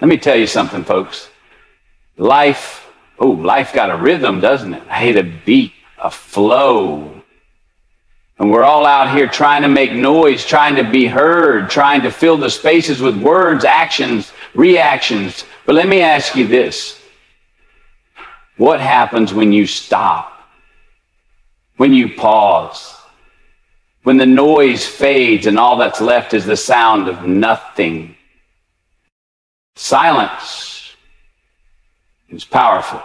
Let me tell you something, folks. Life got a rhythm, doesn't it? A beat, a flow. And we're all out here trying to make noise, trying to be heard, trying to fill the spaces with words, actions, reactions. But let me ask you this. What happens when you stop? When you pause? When the noise fades and all that's left is the sound of nothing? Silence is powerful.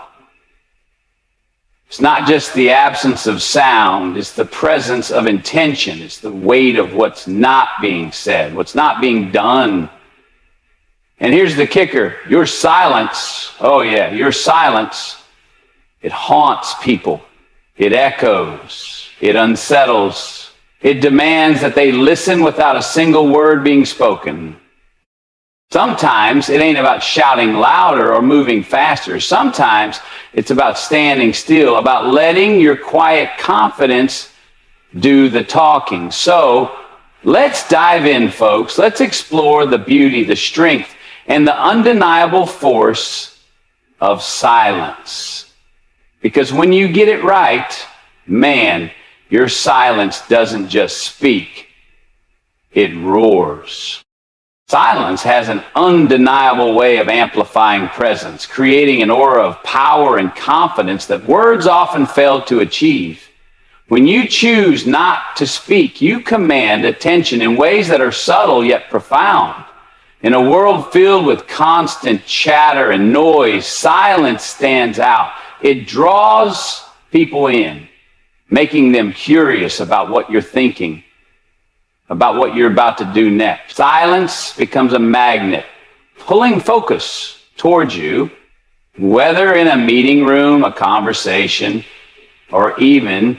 It's not just the absence of sound, it's the presence of intention. It's the weight of what's not being said, what's not being done. And here's the kicker. Your silence, your silence, it haunts people. It echoes. It unsettles. It demands that they listen without a single word being spoken. Sometimes it ain't about shouting louder or moving faster. Sometimes it's about standing still, about letting your quiet confidence do the talking. So let's dive in, folks. Let's explore the beauty, the strength, and the undeniable force of silence. Because when you get it right, man, your silence doesn't just speak, it roars. Silence has an undeniable way of amplifying presence, creating an aura of power and confidence that words often fail to achieve. When you choose not to speak, you command attention in ways that are subtle yet profound. In a world filled with constant chatter and noise, silence stands out. It draws people in, making them curious about what you're thinking, about what you're about to do next. Silence becomes a magnet, pulling focus towards you, whether in a meeting room, a conversation, or even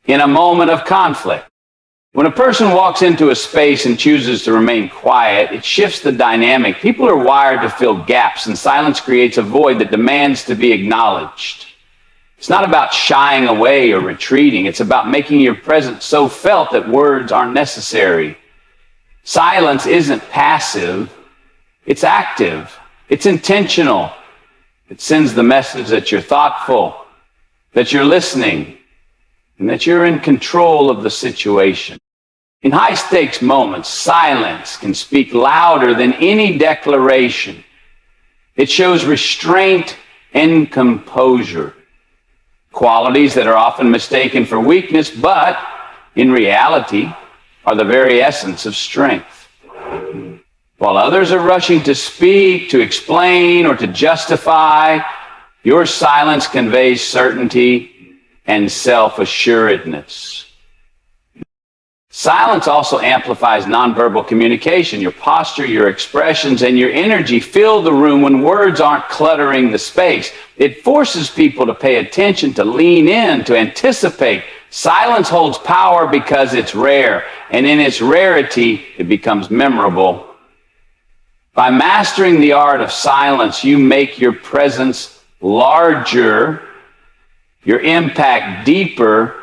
in a moment of conflict. When a person walks into a space and chooses to remain quiet, it shifts the dynamic. People are wired to fill gaps, and silence creates a void that demands to be acknowledged. It's not about shying away or retreating. It's about making your presence so felt that words aren't necessary. Silence isn't passive. It's active. It's intentional. It sends the message that you're thoughtful, that you're listening, and that you're in control of the situation. In high-stakes moments, silence can speak louder than any declaration. It shows restraint and composure, qualities that are often mistaken for weakness, but in reality are the very essence of strength. While others are rushing to speak, to explain, or to justify, your silence conveys certainty and self-assuredness. Silence also amplifies nonverbal communication. Your posture, your expressions, and your energy fill the room when words aren't cluttering the space. It forces people to pay attention, to lean in, to anticipate. Silence holds power because it's rare, and in its rarity, it becomes memorable. By mastering the art of silence, you make your presence larger, your impact deeper,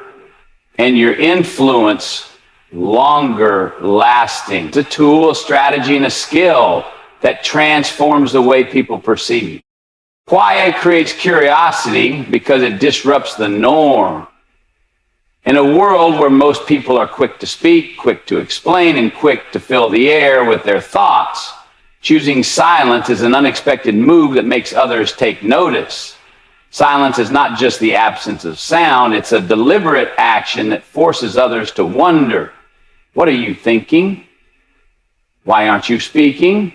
and your influence longer lasting. It's a tool, a strategy, and a skill that transforms the way people perceive you. Quiet creates curiosity because it disrupts the norm. In a world where most people are quick to speak, quick to explain, and quick to fill the air with their thoughts, choosing silence is an unexpected move that makes others take notice. Silence is not just the absence of sound, it's a deliberate action that forces others to wonder. What are you thinking? Why aren't you speaking?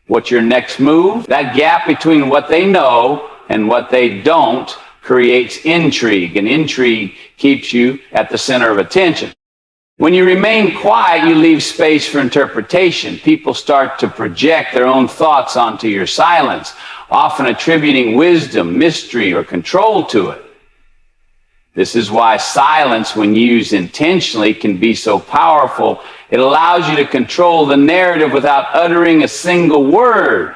What's your next move? That gap between what they know and what they don't creates intrigue, and intrigue keeps you at the center of attention. When you remain quiet, you leave space for interpretation. People start to project their own thoughts onto your silence, often attributing wisdom, mystery, or control to it. This is why silence, when used intentionally, can be so powerful. It allows you to control the narrative without uttering a single word.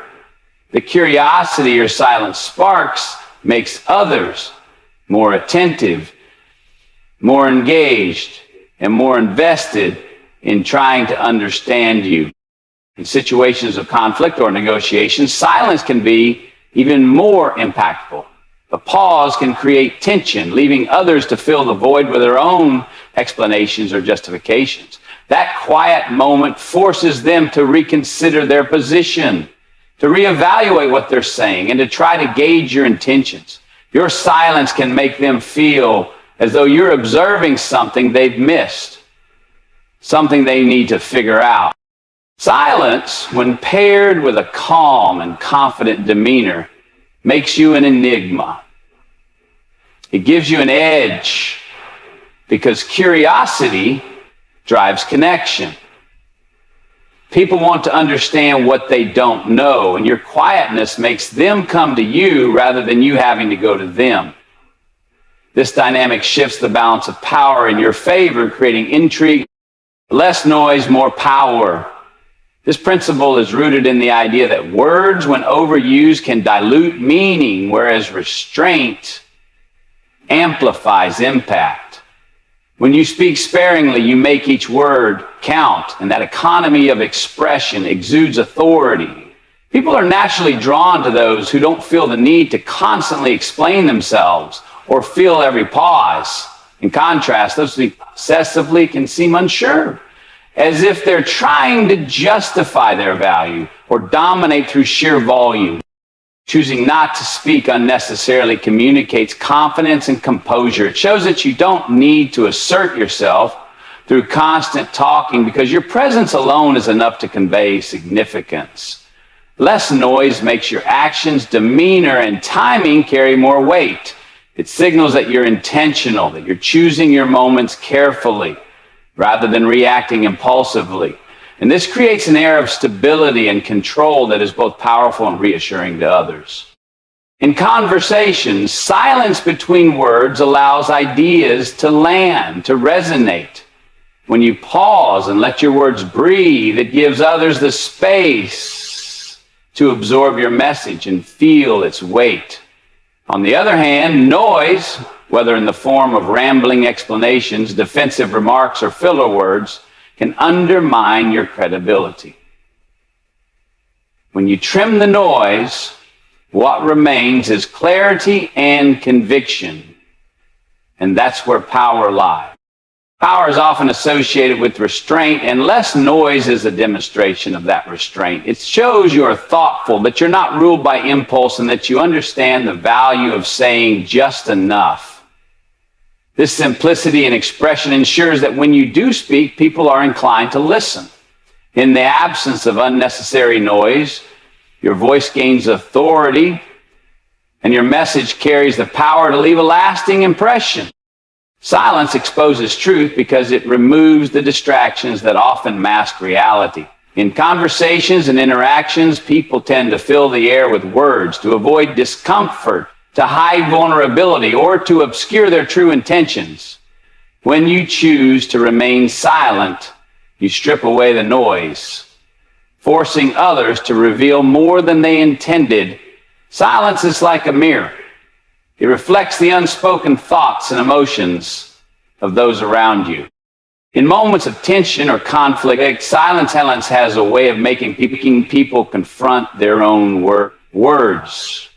The curiosity your silence sparks makes others more attentive, more engaged, and more invested in trying to understand you. In situations of conflict or negotiation, silence can be even more impactful. A pause can create tension, leaving others to fill the void with their own explanations or justifications. That quiet moment forces them to reconsider their position, to reevaluate what they're saying, and to try to gauge your intentions. Your silence can make them feel as though you're observing something they've missed, something they need to figure out. Silence, when paired with a calm and confident demeanor, makes you an enigma. It gives you an edge because curiosity drives connection. People want to understand what they don't know, and your quietness makes them come to you rather than you having to go to them. This dynamic shifts the balance of power in your favor, creating intrigue, less noise, more power. This principle is rooted in the idea that words, when overused, can dilute meaning, whereas restraint amplifies impact. When you speak sparingly, you make each word count, and that economy of expression exudes authority. People are naturally drawn to those who don't feel the need to constantly explain themselves or fill every pause. In contrast, those who speak excessively can seem unsure, as if they're trying to justify their value or dominate through sheer volume. Choosing not to speak unnecessarily communicates confidence and composure. It shows that you don't need to assert yourself through constant talking because your presence alone is enough to convey significance. Less noise makes your actions, demeanor, and timing carry more weight. It signals that you're intentional, that you're choosing your moments carefully, rather than reacting impulsively. And this creates an air of stability and control that is both powerful and reassuring to others. In conversations, silence between words allows ideas to land, to resonate. When you pause and let your words breathe, it gives others the space to absorb your message and feel its weight. On the other hand, noise, whether in the form of rambling explanations, defensive remarks, or filler words, can undermine your credibility. When you trim the noise, what remains is clarity and conviction. And that's where power lies. Power is often associated with restraint, and less noise is a demonstration of that restraint. It shows you're thoughtful, that you're not ruled by impulse, and that you understand the value of saying just enough. This simplicity and expression ensures that when you do speak, people are inclined to listen. In the absence of unnecessary noise, your voice gains authority, and your message carries the power to leave a lasting impression. Silence exposes truth because it removes the distractions that often mask reality. In conversations and interactions, people tend to fill the air with words to avoid discomfort, to hide vulnerability, or to obscure their true intentions. When you choose to remain silent, you strip away the noise, forcing others to reveal more than they intended. Silence is like a mirror. It reflects the unspoken thoughts and emotions of those around you. In moments of tension or conflict, silence has a way of making people confront their own words.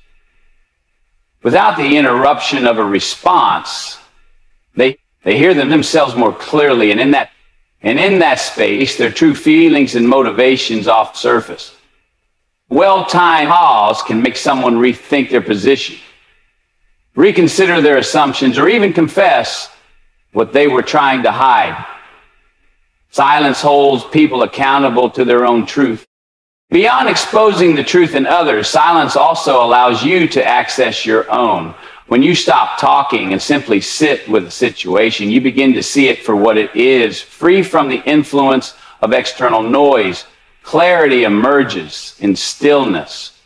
Without the interruption of a response, they hear them themselves more clearly, and in that space, their true feelings and motivations off surface. Well-timed pause can make someone rethink their position, reconsider their assumptions, or even confess what they were trying to hide. Silence holds people accountable to their own truth. Beyond exposing the truth in others, silence also allows you to access your own. When you stop talking and simply sit with a situation, you begin to see it for what it is, free from the influence of external noise. Clarity emerges in stillness,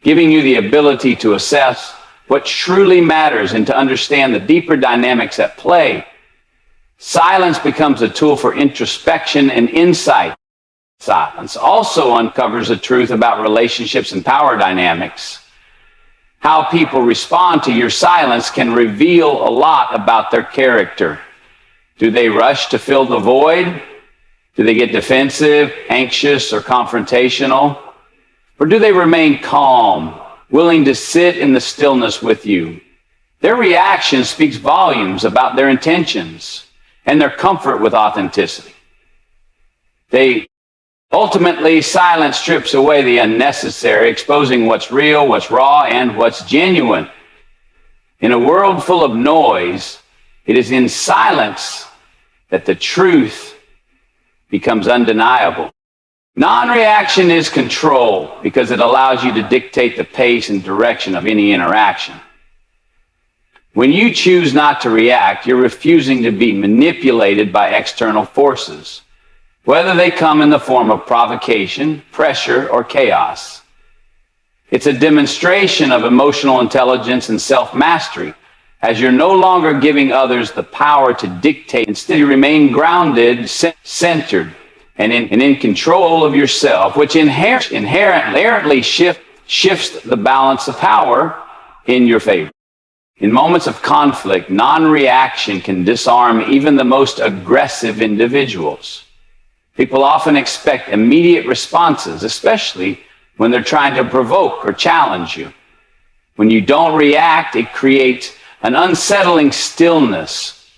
giving you the ability to assess what truly matters and to understand the deeper dynamics at play. Silence becomes a tool for introspection and insight. Silence also uncovers the truth about relationships and power dynamics. How people respond to your silence can reveal a lot about their character. Do they rush to fill the void? Do they get defensive, anxious, or confrontational? Or do they remain calm, willing to sit in the stillness with you? Their reaction speaks volumes about their intentions and their comfort with authenticity. Ultimately, silence strips away the unnecessary, exposing what's real, what's raw, and what's genuine. In a world full of noise, it is in silence that the truth becomes undeniable. Non-reaction is control because it allows you to dictate the pace and direction of any interaction. When you choose not to react, you're refusing to be manipulated by external forces, whether they come in the form of provocation, pressure, or chaos. It's a demonstration of emotional intelligence and self-mastery, as you're no longer giving others the power to dictate. Instead, you remain grounded, centered, and in control of yourself, which inherently shifts the balance of power in your favor. In moments of conflict, non-reaction can disarm even the most aggressive individuals. People often expect immediate responses, especially when they're trying to provoke or challenge you. When you don't react, it creates an unsettling stillness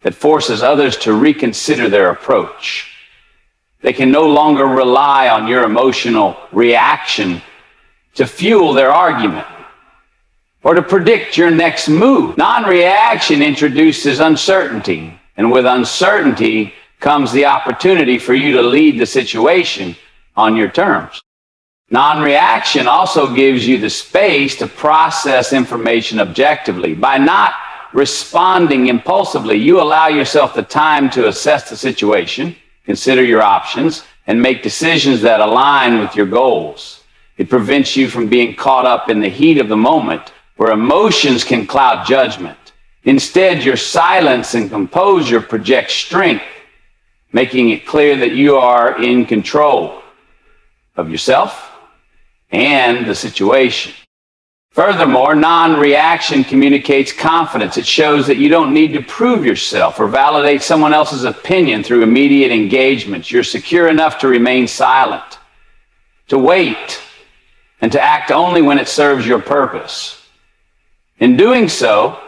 that forces others to reconsider their approach. They can no longer rely on your emotional reaction to fuel their argument or to predict your next move. Non-reaction introduces uncertainty, and with uncertainty comes the opportunity for you to lead the situation on your terms. Non-reaction also gives you the space to process information objectively. By not responding impulsively, you allow yourself the time to assess the situation, consider your options, and make decisions that align with your goals. It prevents you from being caught up in the heat of the moment, where emotions can cloud judgment. Instead, your silence and composure project strength, making it clear that you are in control of yourself and the situation. Furthermore, non-reaction communicates confidence. It shows that you don't need to prove yourself or validate someone else's opinion through immediate engagements. You're secure enough to remain silent, to wait, and to act only when it serves your purpose. In doing so,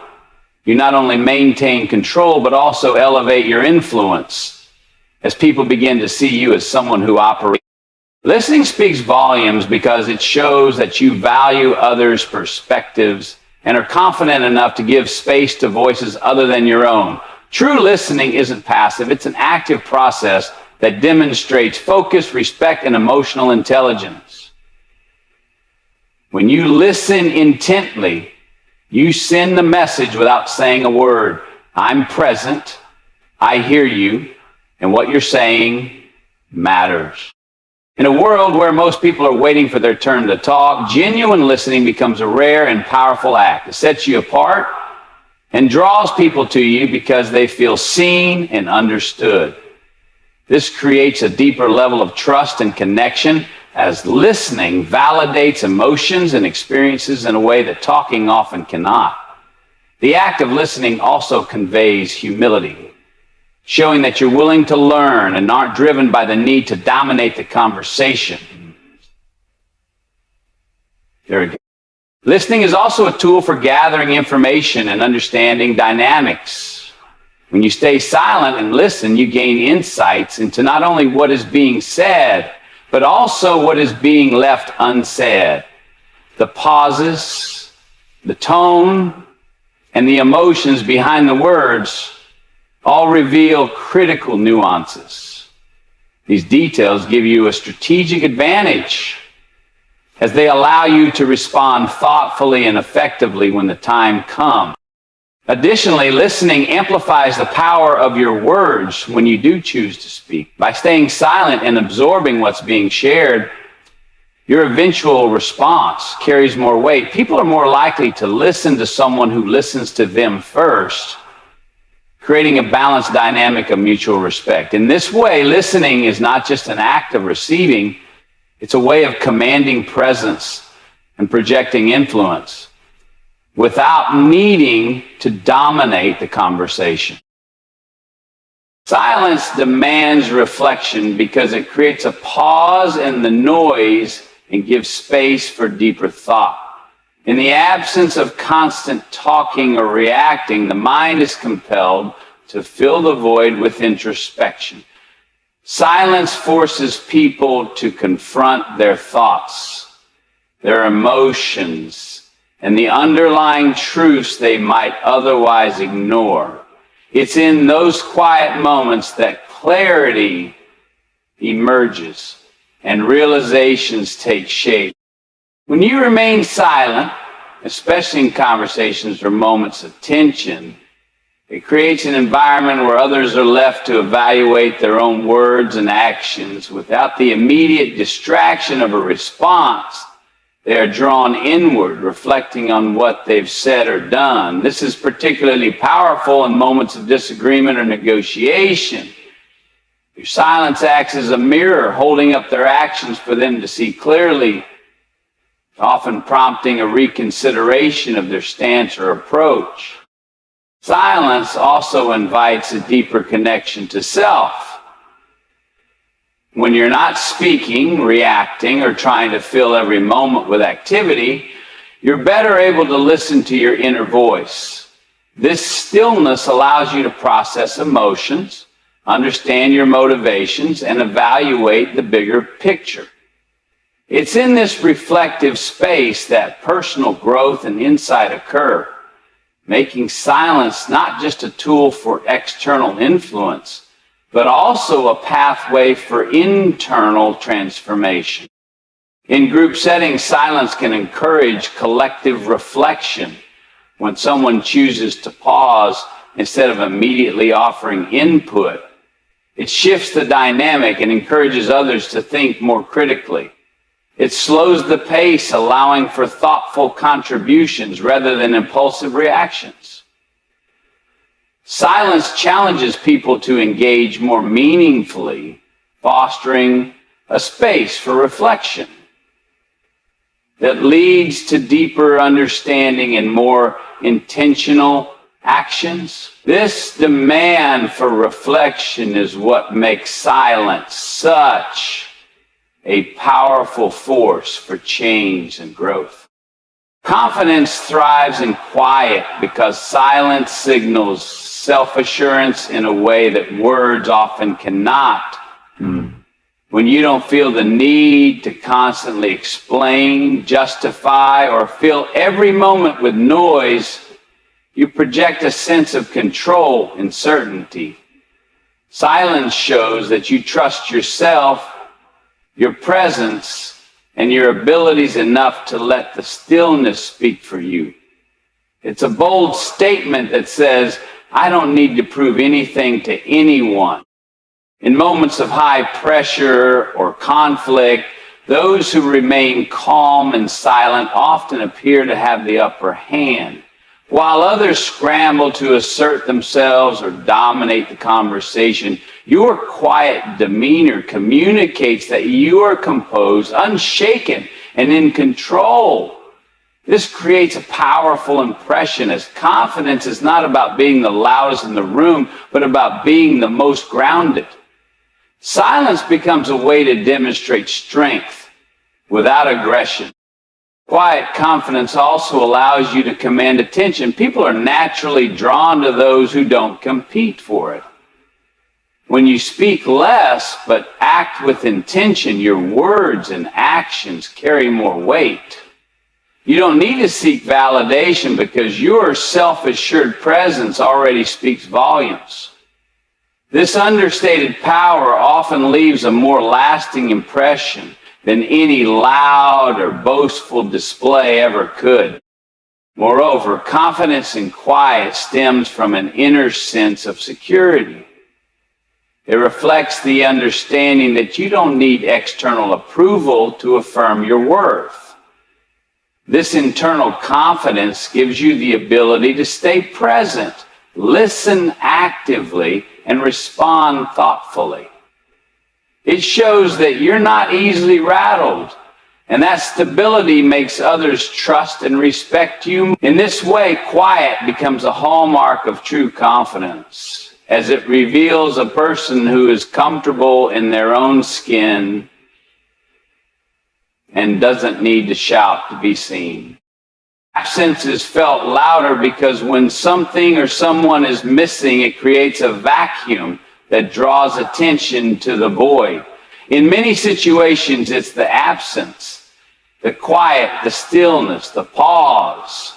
you not only maintain control, but also elevate your influence as people begin to see you as someone who operates. Listening speaks volumes because it shows that you value others' perspectives and are confident enough to give space to voices other than your own. True listening isn't passive. It's an active process that demonstrates focus, respect, and emotional intelligence. When you listen intently, you send the message without saying a word. I'm present, I hear you, and what you're saying matters. In a world where most people are waiting for their turn to talk, genuine listening becomes a rare and powerful act. It sets you apart and draws people to you because they feel seen and understood. This creates a deeper level of trust and connection, as listening validates emotions and experiences in a way that talking often cannot. The act of listening also conveys humility, showing that you're willing to learn and aren't driven by the need to dominate the conversation. Very good. Listening is also a tool for gathering information and understanding dynamics. When you stay silent and listen, you gain insights into not only what is being said, but also what is being left unsaid. The pauses, the tone, and the emotions behind the words all reveal critical nuances. These details give you a strategic advantage as they allow you to respond thoughtfully and effectively when the time comes. Additionally, listening amplifies the power of your words when you do choose to speak. By staying silent and absorbing what's being shared, your eventual response carries more weight. People are more likely to listen to someone who listens to them first, creating a balanced dynamic of mutual respect. In this way, listening is not just an act of receiving, it's a way of commanding presence and projecting influence without needing to dominate the conversation. Silence demands reflection because it creates a pause in the noise and gives space for deeper thought. In the absence of constant talking or reacting, the mind is compelled to fill the void with introspection. Silence forces people to confront their thoughts, their emotions, and the underlying truths they might otherwise ignore. It's in those quiet moments that clarity emerges and realizations take shape. When you remain silent, especially in conversations or moments of tension, it creates an environment where others are left to evaluate their own words and actions without the immediate distraction of a response. They are drawn inward, reflecting on what they've said or done. This is particularly powerful in moments of disagreement or negotiation. Your silence acts as a mirror, holding up their actions for them to see clearly, often prompting a reconsideration of their stance or approach. Silence also invites a deeper connection to self. When you're not speaking, reacting, or trying to fill every moment with activity, you're better able to listen to your inner voice. This stillness allows you to process emotions, understand your motivations, and evaluate the bigger picture. It's in this reflective space that personal growth and insight occur, making silence not just a tool for external influence, but also a pathway for internal transformation. In group settings, silence can encourage collective reflection. When someone chooses to pause instead of immediately offering input, it shifts the dynamic and encourages others to think more critically. It slows the pace, allowing for thoughtful contributions rather than impulsive reactions. Silence challenges people to engage more meaningfully, fostering a space for reflection that leads to deeper understanding and more intentional actions. This demand for reflection is what makes silence such a powerful force for change and growth. Confidence thrives in quiet because silence signals self-assurance in a way that words often cannot. When you don't feel the need to constantly explain, justify, or fill every moment with noise, you project a sense of control and certainty. Silence shows that you trust yourself, your presence, and your abilities enough to let the stillness speak for you. It's a bold statement that says, I don't need to prove anything to anyone. In moments of high pressure or conflict, those who remain calm and silent often appear to have the upper hand, while others scramble to assert themselves or dominate the conversation. Your quiet demeanor communicates that you are composed, unshaken, and in control. This creates a powerful impression, as confidence is not about being the loudest in the room, but about being the most grounded. Silence becomes a way to demonstrate strength without aggression. Quiet confidence also allows you to command attention. People are naturally drawn to those who don't compete for it. When you speak less but act with intention, your words and actions carry more weight. You don't need to seek validation because your self-assured presence already speaks volumes. This understated power often leaves a more lasting impression than any loud or boastful display ever could. Moreover, confidence in quiet stems from an inner sense of security. It reflects the understanding that you don't need external approval to affirm your worth. This internal confidence gives you the ability to stay present, listen actively, and respond thoughtfully. It shows that you're not easily rattled, and that stability makes others trust and respect you. In this way, quiet becomes a hallmark of true confidence. as it reveals a person who is comfortable in their own skin and doesn't need to shout to be seen. Absence is felt louder because when something or someone is missing, it creates a vacuum that draws attention to the void. In many situations, it's the absence, the quiet, the stillness, the pause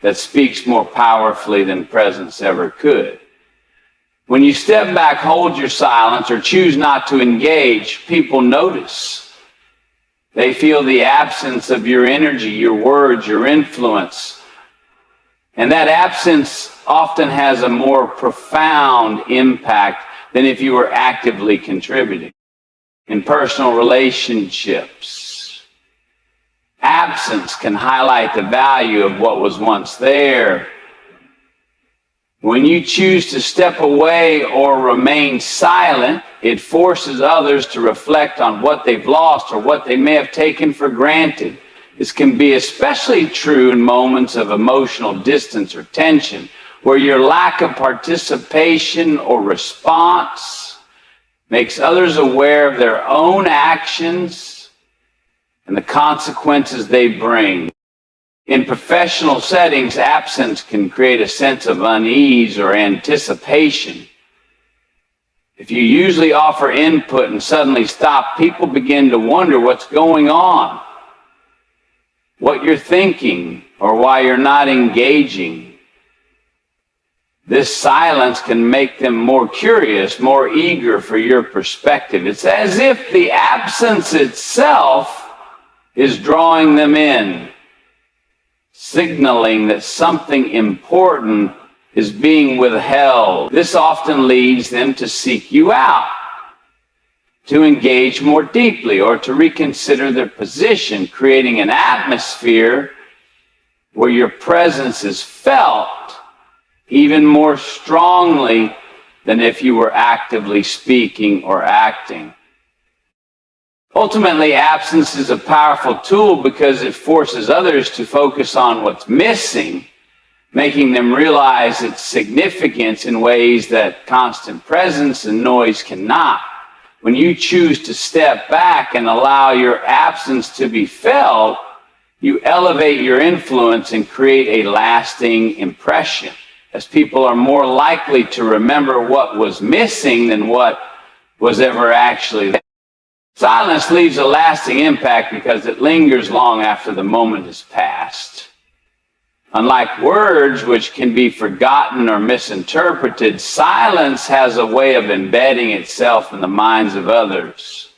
that speaks more powerfully than presence ever could. When you step back, hold your silence, or choose not to engage, people notice. They feel the absence of your energy, your words, your influence. And that absence often has a more profound impact than if you were actively contributing. In personal relationships, absence can highlight the value of what was once there. When you choose to step away or remain silent, it forces others to reflect on what they've lost or what they may have taken for granted. This can be especially true in moments of emotional distance or tension, where your lack of participation or response makes others aware of their own actions and the consequences they bring. In professional settings, absence can create a sense of unease or anticipation. If you usually offer input and suddenly stop, people begin to wonder what's going on, what you're thinking, or why you're not engaging. This silence can make them more curious, more eager for your perspective. It's as if the absence itself is drawing them in, signaling that something important is being withheld. This often leads them to seek you out, to engage more deeply, or to reconsider their position, creating an atmosphere where your presence is felt even more strongly than if you were actively speaking or acting. Ultimately, absence is a powerful tool because it forces others to focus on what's missing, making them realize its significance in ways that constant presence and noise cannot. When you choose to step back and allow your absence to be felt, you elevate your influence and create a lasting impression, as people are more likely to remember what was missing than what was ever actually there. Silence leaves a lasting impact because it lingers long after the moment has passed. Unlike words, which can be forgotten or misinterpreted, silence has a way of embedding itself in the minds of others.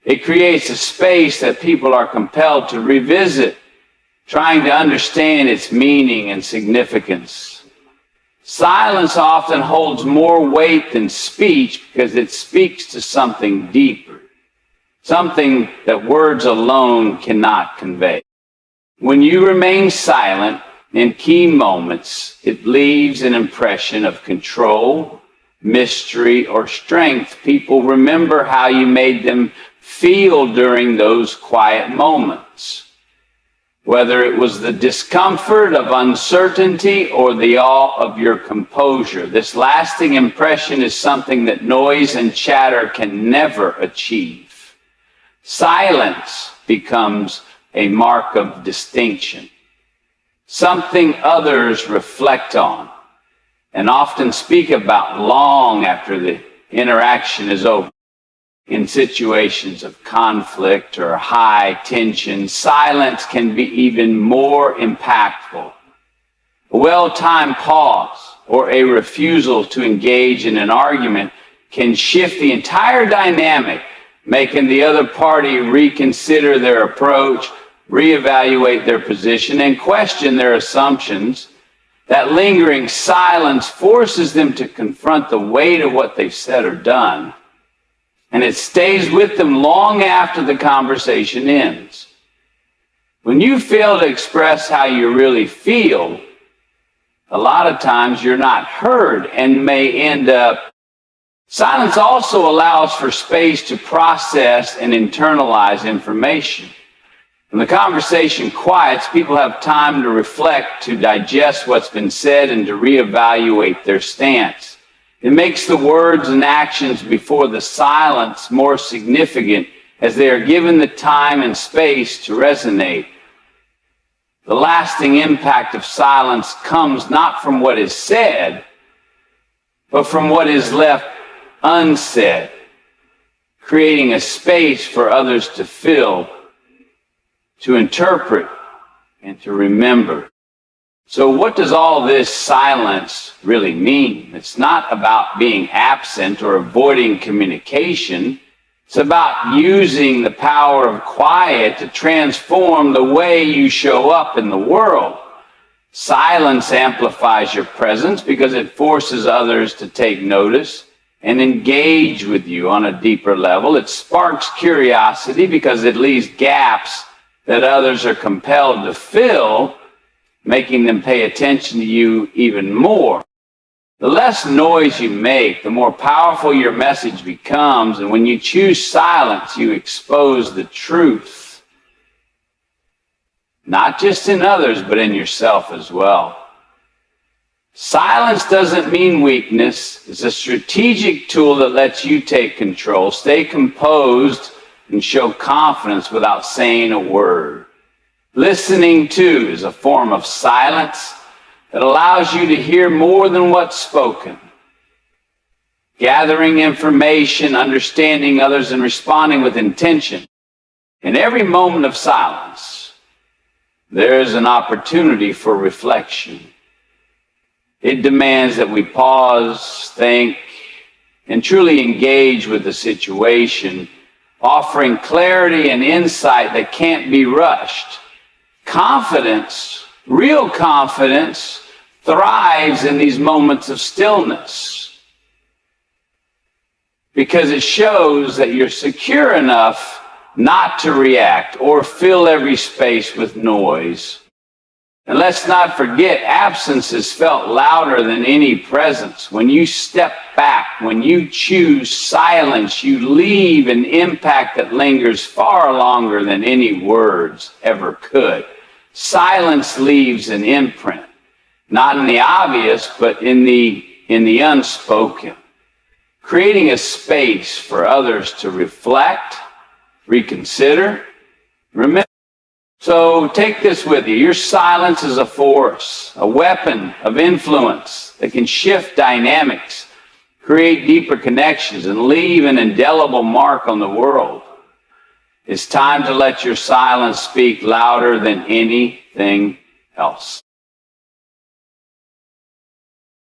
It creates a space that people are compelled to revisit, trying to understand its meaning and significance. Silence often holds more weight than speech because it speaks to something deeper, something that words alone cannot convey. When you remain silent in key moments, it leaves an impression of control, mystery, or strength. People remember how you made them feel during those quiet moments, whether it was the discomfort of uncertainty or the awe of your composure. This lasting impression is something that noise and chatter can never achieve. Silence becomes a mark of distinction, something others reflect on and often speak about long after the interaction is over. In situations of conflict or high tension, silence can be even more impactful. A well-timed pause or a refusal to engage in an argument can shift the entire dynamic, making the other party reconsider their approach, reevaluate their position, and question their assumptions. That lingering silence forces them to confront the weight of what they've said or done, and it stays with them long after the conversation ends. When you fail to express how you really feel, a lot of times you're not heard and may end up. Silence also allows for space to process and internalize information. When the conversation quiets, people have time to reflect, to digest what's been said, and to reevaluate their stance. It makes the words and actions before the silence more significant as they are given the time and space to resonate. The lasting impact of silence comes not from what is said, but from what is left unsaid, creating a space for others to fill, to interpret, and to remember. So what does all this silence really mean? It's not about being absent or avoiding communication. It's about using the power of quiet to transform the way you show up in the world. Silence amplifies your presence because it forces others to take notice and engage with you on a deeper level. It sparks curiosity because it leaves gaps that others are compelled to fill, making them pay attention to you even more. The less noise you make, the more powerful your message becomes. And when you choose silence, you expose the truth, not just in others, but in yourself as well. Silence doesn't mean weakness. It's a strategic tool that lets you take control, stay composed, and show confidence without saying a word. Listening to is a form of silence that allows you to hear more than what's spoken. Gathering information, understanding others, and responding with intention. In every moment of silence, there is an opportunity for reflection. It demands that we pause, think, and truly engage with the situation, offering clarity and insight that can't be rushed. Confidence, real confidence, thrives in these moments of stillness because it shows that you're secure enough not to react or fill every space with noise. And let's not forget, absence is felt louder than any presence. When you step back, when you choose silence, you leave an impact that lingers far longer than any words ever could. Silence leaves an imprint, not in the obvious, but in the unspoken, creating a space for others to reflect, reconsider, remember. So take this with you. Your silence is a force, a weapon of influence that can shift dynamics, create deeper connections, and leave an indelible mark on the world. It's time to let your silence speak louder than anything else.